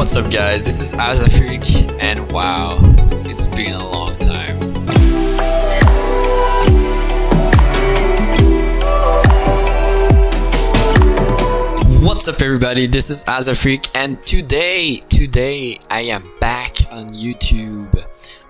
What's up guys, this is Azafreak and wow, it's been a long time. What's up everybody, this is Azafreak and today I am back on YouTube.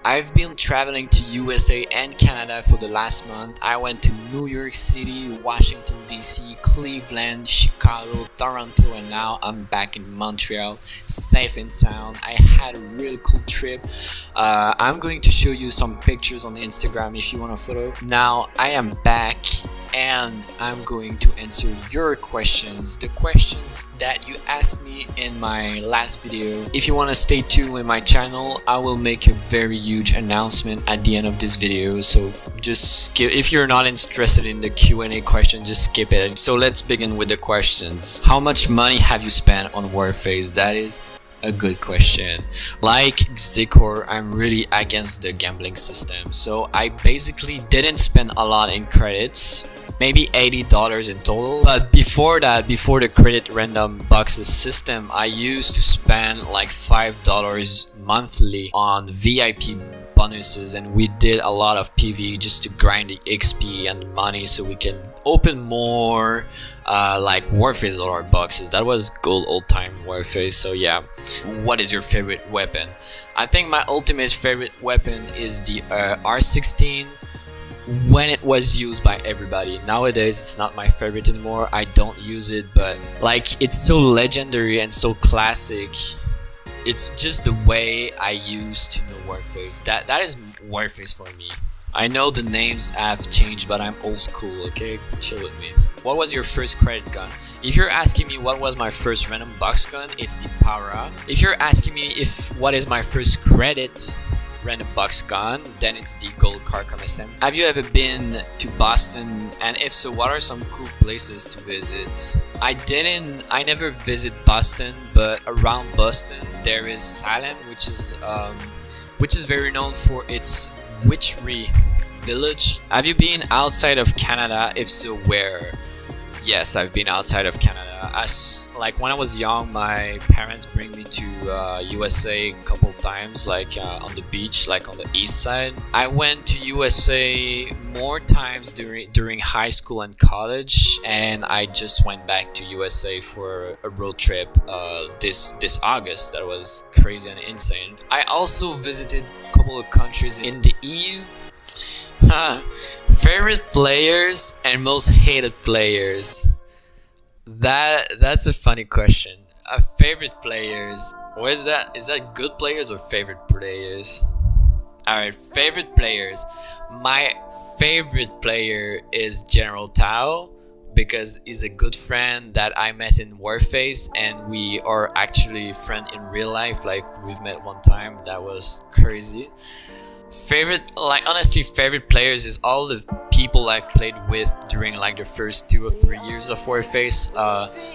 I've been traveling to USA and Canada for the last month. I went to New York City, Washington DC, Cleveland, Chicago, Toronto, and now I'm back in Montreal, safe and sound. I had a really cool trip. I'm going to show you some pictures on Instagram if you want a photo. Now I am back and I'm going to answer your questions, the questions that you asked me in my last video. If you want to stay tuned with my channel, I will make a very huge announcement at the end of this video, so just skip. If you're not interested in the Q&A question, just skip it. So let's begin with the questions. How much money have you spent on Warface? That is a good question. Like Xicor, I'm really against the gambling system, so I basically didn't spend a lot in credits, maybe $80 in total. But before that, before the credit random boxes system, I used to spend like $5 monthly on VIP bonuses, and we did a lot of PV just to grind the XP and the money so we can open more like Warface or boxes. That was good old time Warface. So yeah, what is your favorite weapon? I think my ultimate favorite weapon is the R16 when it was used by everybody. Nowadays it's not my favorite anymore. I don't use it, but like it's so legendary and so classic. It's just the way I used to know Warface. That is Warface for me. I know the names have changed, but I'm old school, okay? Chill with me. What was your first credit gun? If you're asking me what was my first random box gun, it's the Para. If you're asking me what is my first credit random box gun, then it's the gold Carcom SM. Have you ever been to Boston? And if so, what are some cool places to visit? I never visit Boston, but around Boston there is Salem, which is very known for its witchery village. Have you been outside of Canada? If so, where? Yes, I've been outside of Canada. Like when I was young, my parents bring me to USA a couple times, like on the beach, like on the east side. I went to USA more times during high school and college, and I just went back to USA for a road trip this August. That was crazy and insane. I also visited a couple of countries in the EU. Favorite players and most hated players. That's a funny question. Favorite players. What is that? Is that good players or favorite players? Alright, favorite players. My favorite player is General Tao, because he's a good friend that I met in Warface, and we are actually friends in real life. Like we've met one time. That was crazy. Favorite, like honestly, favorite players is all the people I've played with during like the first 2 or 3 years of Warface.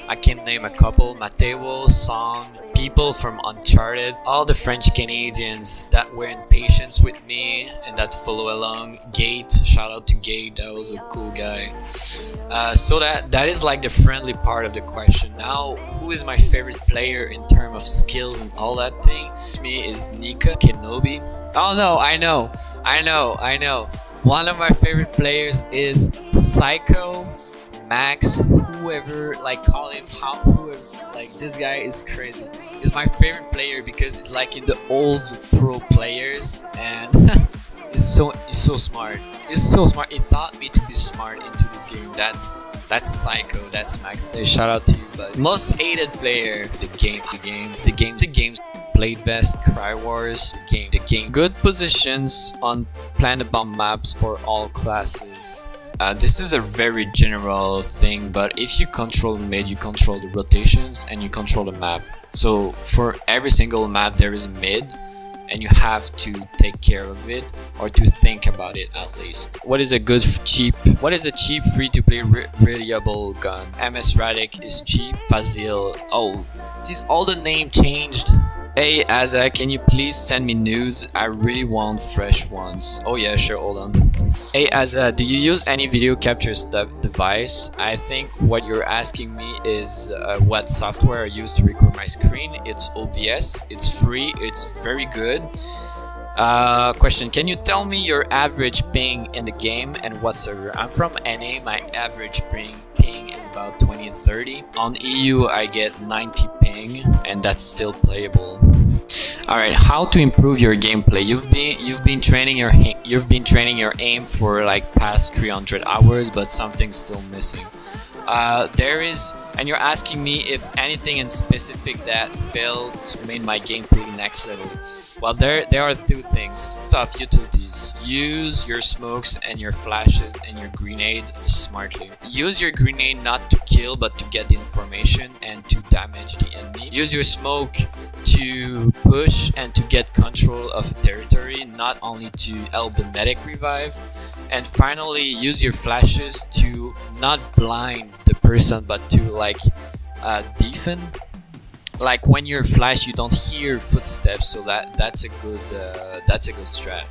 I can name a couple: Matewo, Song, people from Uncharted, all the French Canadians that were in patience with me and that follow along. Gate, shout out to Gate, that was a cool guy. So that is like the friendly part of the question. Now, who is my favorite player in terms of skills and all that thing? To me is Nika Kenobi. Oh no, I know. One of my favorite players is Psycho, Max, whoever, like call him whoever, like this guy is crazy. He's my favorite player because he's like in the old pro players, and he's so smart. He's so smart. He taught me to be smart into this game. That's Psycho, that's Max. Shout out to you, buddy. Most hated player, the games. Played best, Cry Wars, the game. Good positions on planet bomb maps for all classes. This is a very general thing, but if you control mid, you control the rotations and you control the map. So for every single map there is a mid, and you have to take care of it, or to think about it at least. What is a cheap free-to-play reliable gun? MS Radic is cheap. Fazil, oh geez, all the name changed. Hey Azak, can you please send me nudes? I really want fresh ones. Oh yeah, sure, hold on. Hey, do you use any video capture device? I think what you're asking me is what software I use to record my screen. It's OBS. It's free. It's very good. Question: can you tell me your average ping in the game and what server? I'm from NA. My average ping is about 20 and 30. On EU, I get 90 ping, and that's still playable. Alright, how to improve your gameplay? You've been training your aim for like past 300 hours, but something's still missing. And you're asking me if anything in specific that failed to make my gameplay next level. Well, there are two things. Top utilities. Use your smokes and your flashes and your grenade smartly. Use your grenade not to kill but to get the information and to damage the enemy. Use your smoke to push and to get control of a territory, not only to help the medic revive. And finally, use your flashes to not blind the person but to like deafen. Like when you're flash, you don't hear footsteps, so that's a good strat.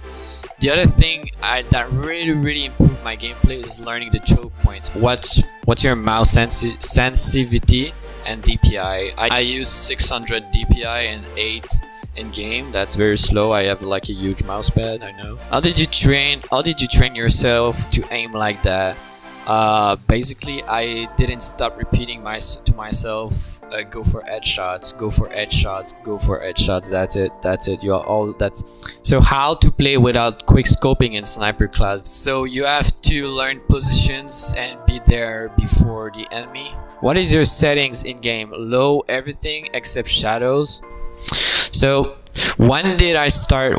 The other thing that really improved my gameplay is learning the choke points. What's your mouse sensitivity and DPI? I use 600 DPI and 8 in game. That's very slow. I have like a huge mouse pad, I know. How did you train yourself to aim like that? Basically, I didn't stop repeating to myself, go for headshots, go for headshots, go for headshots. That's it. So how to play without quick scoping in sniper class? So you have to learn positions and be there before the enemy. What is your settings in game? Low everything except shadows. So when did you start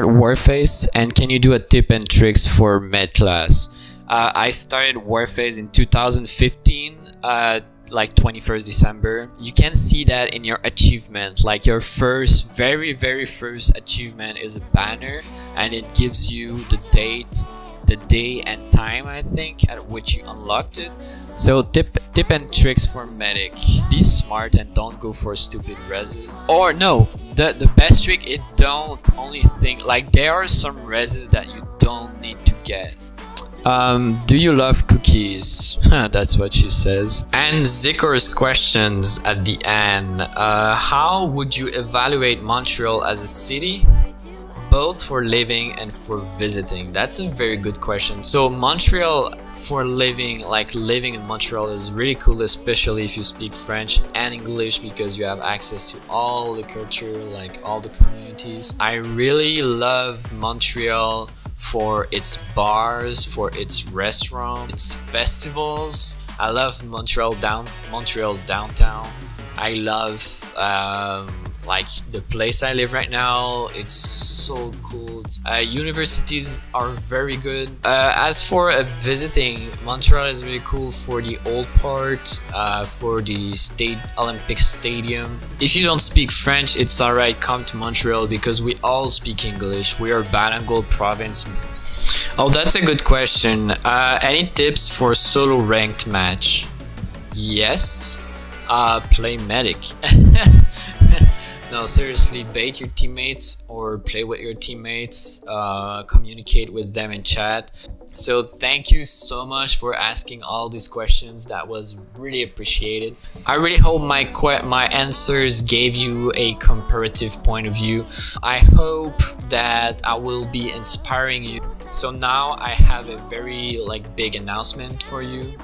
Warface, and can you do a tip and tricks for med class? I started Warface in 2015, like 21st December. You can see that in your achievement, like your very first achievement is a banner, and it gives you the date, the day and time, I think, at which you unlocked it. So tip and tricks for medic: be smart and don't go for stupid reses. Or no, the best trick is don't only think, like there are some reses that you don't need to get. Do you love cookies? That's what she says. And Xicor's questions at the end. How would you evaluate Montreal as a city? Both for living and for visiting. That's a very good question. So Montreal for living, like living in Montreal is really cool, especially if you speak French and English, because you have access to all the culture, like all the communities. I really love Montreal for its bars, for its restaurants, its festivals. I love Montreal's downtown. I love like the place I live right now. It's so cool. Universities are very good. As for visiting, Montreal is really cool for the old part, for the Olympic Stadium. If you don't speak French, it's alright, come to Montreal because we all speak English. We are bilingual province. Oh, that's a good question. Any tips for solo ranked match? Yes. Play medic. No, seriously, bait your teammates or play with your teammates, communicate with them in chat. So thank you so much for asking all these questions. That was really appreciated. I really hope my answers gave you a comparative point of view. I hope that I will be inspiring you. So now I have a very big announcement for you.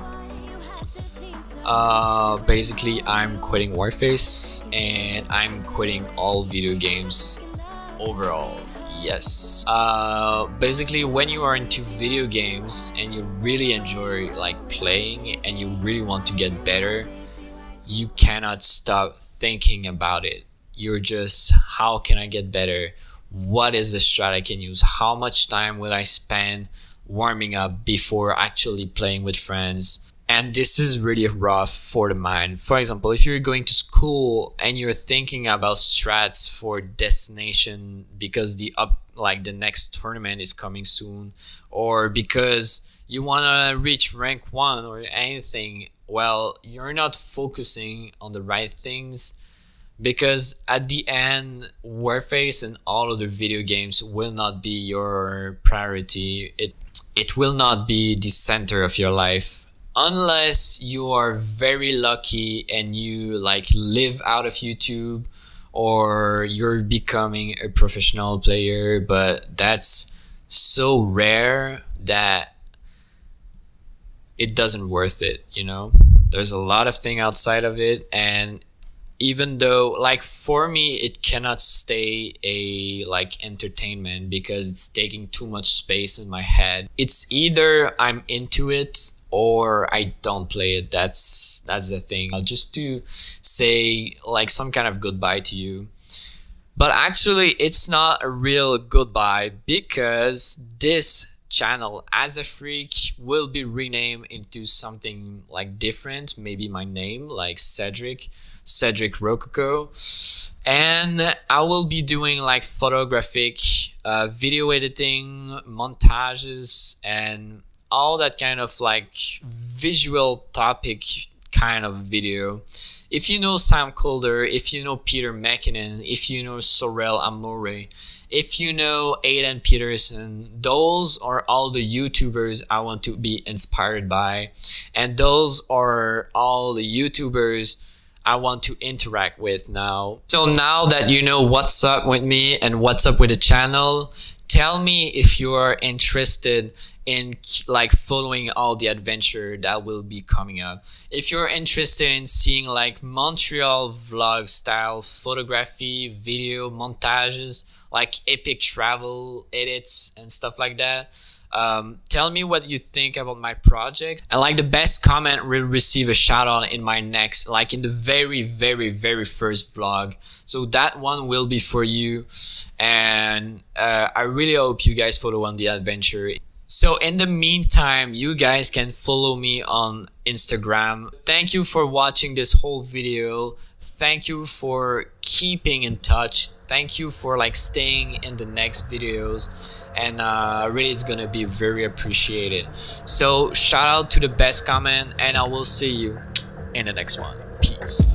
Basically, I'm quitting Warface and I'm quitting all video games overall. Yes. Basically, when you are into video games and you really enjoy playing and you really want to get better, you cannot stop thinking about it. You're just, how can I get better? What is the strat I can use? How much time will I spend warming up before actually playing with friends? And this is really rough for the mind. For example, if you're going to school and you're thinking about strats for destination because the next tournament is coming soon, or because you want to reach rank 1 or anything, well, you're not focusing on the right things, because at the end, Warface and all other video games will not be your priority. it will not be the center of your life unless you are very lucky and you like live out of YouTube, or you're becoming a professional player. But that's so rare that it doesn't worth it, you know. There's a lot of thing outside of it, and even though like for me it cannot stay a like entertainment because it's taking too much space in my head. It's either I'm into it or I don't play it. That's the thing. I'll just to say like some kind of goodbye to you. But actually it's not a real goodbye, because this channel Azafreak will be renamed into something like different, maybe my name like Cedric Rococo, and I will be doing like photographic, video editing, montages, and all that kind of like visual topic kind of video. If you know Sam Calder, if you know Peter McKinnon, if you know Sorel Amore, if you know Aiden Peterson, those are all the YouTubers I want to be inspired by, and those are all the YouTubers I want to interact with now. So now that you know what's up with me and what's up with the channel, tell me if you are interested in like following all the adventure that will be coming up. If you're interested in seeing like Montreal vlog style photography, video, montages, like epic travel edits and stuff like that, tell me what you think about my project, and like the best comment will receive a shout out in my next, like in the very first vlog. So that one will be for you, and I really hope you guys follow on the adventure. So in the meantime, you guys can follow me on Instagram. Thank you for watching this whole video. Thank you for keeping in touch. Thank you for like staying in the next videos, and really it's gonna be very appreciated. So shout out to the best comment, and I will see you in the next one. Peace.